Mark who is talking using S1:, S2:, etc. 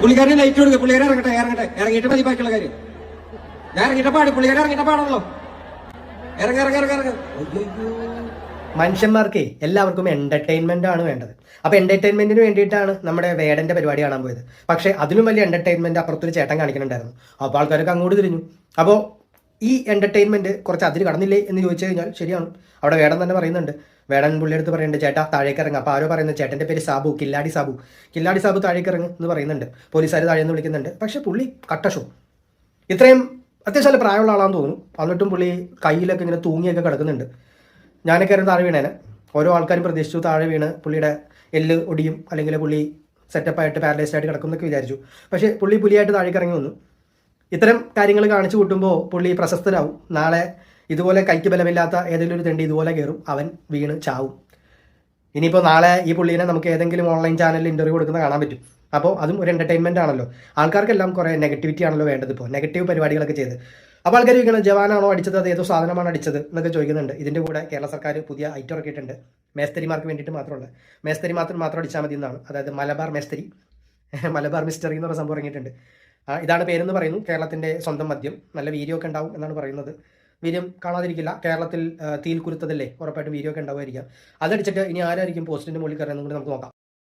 S1: പുള്ളിക്കാരനെ ലൈറ്റ് കൊടുക്കുക. പുള്ളിക്കാരെ ഇറങ്ങിയിട്ട് മതി ബാക്കിയുള്ള കാര്യം. ഞാൻ ഇറങ്ങിയിട്ട് പാടി, പുള്ളിക്കാരെ ഇറങ്ങിയിട്ട് പാടാണല്ലോ. ഇറങ്ങ.
S2: മനുഷ്യന്മാർക്ക് എല്ലാവർക്കും എന്റർടൈൻമെന്റ് ആണ് വേണ്ടത്. അപ്പൊ എന്റർടൈൻമെന്റിന് വേണ്ടിയിട്ടാണ് നമ്മുടെ വേടന്റെ പരിപാടി കാണാൻ പോയത്. പക്ഷെ അതിലും വലിയ എന്റർടൈൻമെന്റ് അപ്പുറത്തൊരു ചേട്ടൻ കാണിക്കുന്നുണ്ടായിരുന്നു. അപ്പോൾ ആൾക്കാരൊക്കെ അങ്ങോട്ട് തിരിഞ്ഞു. അപ്പോൾ ഈ എന്റർടൈൻമെന്റ് കുറച്ച് അതിൽ കടന്നില്ലേ എന്ന് ചോദിച്ചു കഴിഞ്ഞാൽ ശരിയാണ്. അവിടെ വേടൻ തന്നെ പറയുന്നുണ്ട്. വേടൻ പുള്ളിയെടുത്ത് പറയുന്നുണ്ട്, ചേട്ടാ താഴേക്ക് ഇറങ്ങുക. അപ്പോൾ ആരോ പറയുന്നത് ചേട്ടൻ്റെ പേര് സാബു, കില്ലാടി സാബു താഴേക്ക് ഇറങ്ങും എന്ന് പറയുന്നുണ്ട്. പോലീസുകാർ താഴെ നിന്ന് വിളിക്കുന്നുണ്ട്. പക്ഷെ പുള്ളി കട്ട ഷോ. ഇത്രയും അത്യാവശ്യം നല്ല പ്രായമുള്ള ആളാണെന്ന് തോന്നുന്നു. എന്നിട്ടും പുള്ളി കയ്യിലൊക്കെ ഇങ്ങനെ തൂങ്ങിയൊക്കെ കിടക്കുന്നുണ്ട്. ഞാനൊക്കെ ആയിരുന്നു താഴെ വീണേനെ. ഓരോ ആൾക്കാരും പ്രതീക്ഷിച്ചു താഴെ വീണ് പുള്ളിയുടെ എല്ല് ഒടിയും, അല്ലെങ്കിൽ പുള്ളി സെറ്റപ്പായിട്ട് പാരലൈസ്ഡ് ആയിട്ട് കിടക്കും എന്നൊക്കെ വിചാരിച്ചു. പക്ഷേ പുലിയായിട്ട് താഴേക്ക് ഇറങ്ങി വന്നു. ഇത്തരം കാര്യങ്ങൾ കാണിച്ചു കൂട്ടുമ്പോൾ പുള്ളി പ്രശസ്തരാവും. നാളെ ഇതുപോലെ കൈക്ക് ബലമില്ലാത്ത ഏതെങ്കിലും ഒരു തെണ്ടി ഇതുപോലെ കയറും, അവൻ വീണ് ചാവും. ഇനിയിപ്പോൾ നാളെ ഈ പുള്ളീനെ നമുക്ക് ഏതെങ്കിലും ഓൺലൈൻ ചാനലിൽ ഇൻ്റർവ്യൂ കൊടുക്കുന്ന കാണാൻ പറ്റും. അപ്പോൾ അതും ഒരു എൻ്റർടൈൻമെൻ്റ് ആണല്ലോ. ആൾക്കാർക്കെല്ലാം കുറേ നെഗറ്റിവിറ്റി ആണല്ലോ വേണ്ടത്. ഇപ്പോൾ നെഗറ്റീവ് പരിപാടികളൊക്കെ ചെയ്ത് അപ്പോൾ ആൾക്കാർ ചോദിക്കണം, ജവാനാണോ അടിച്ചത്, അത് ഏതോ സാധനമാണ് അടിച്ചത് എന്നൊക്കെ ചോദിക്കുന്നുണ്ട്. ഇതിൻ്റെ കൂടെ കേരള സർക്കാർ പുതിയ ഐറ്റം ഇറക്കിയിട്ടുണ്ട്. മേസ്തരിമാർക്ക് വേണ്ടിയിട്ട് മാത്രമുള്ള മേസ്തരി മാത്രം അടിച്ചാൽ മതി എന്നാണ്. അതായത് മലബാർ മേസ്തരി, മലബാർ മിസ്റ്ററി എന്ന് പറഞ്ഞ സംഭവം ഇറങ്ങിയിട്ടുണ്ട്. ഇതാണ് പേരെന്ന് പറയുന്നു. കേരളത്തിൻ്റെ സ്വന്തം മദ്യം. നല്ല വീഡിയോ ഒക്കെ ഉണ്ടാവും എന്നാണ് പറയുന്നത്. വീര്യം കാണാതിരിക്കില്ല. കേരളത്തിൽ തീയിൽ കുരുത്തതല്ലേ, ഉറപ്പായിട്ടും വീഡിയോ ഒക്കെ ഉണ്ടാവുമായിരിക്കാം. അതടിച്ചിട്ട് ഇനി ആരായിരിക്കും പോസ്റ്റിൻ്റെ മുകളിൽ കയറുന്നത് നമുക്ക് നോക്കാം.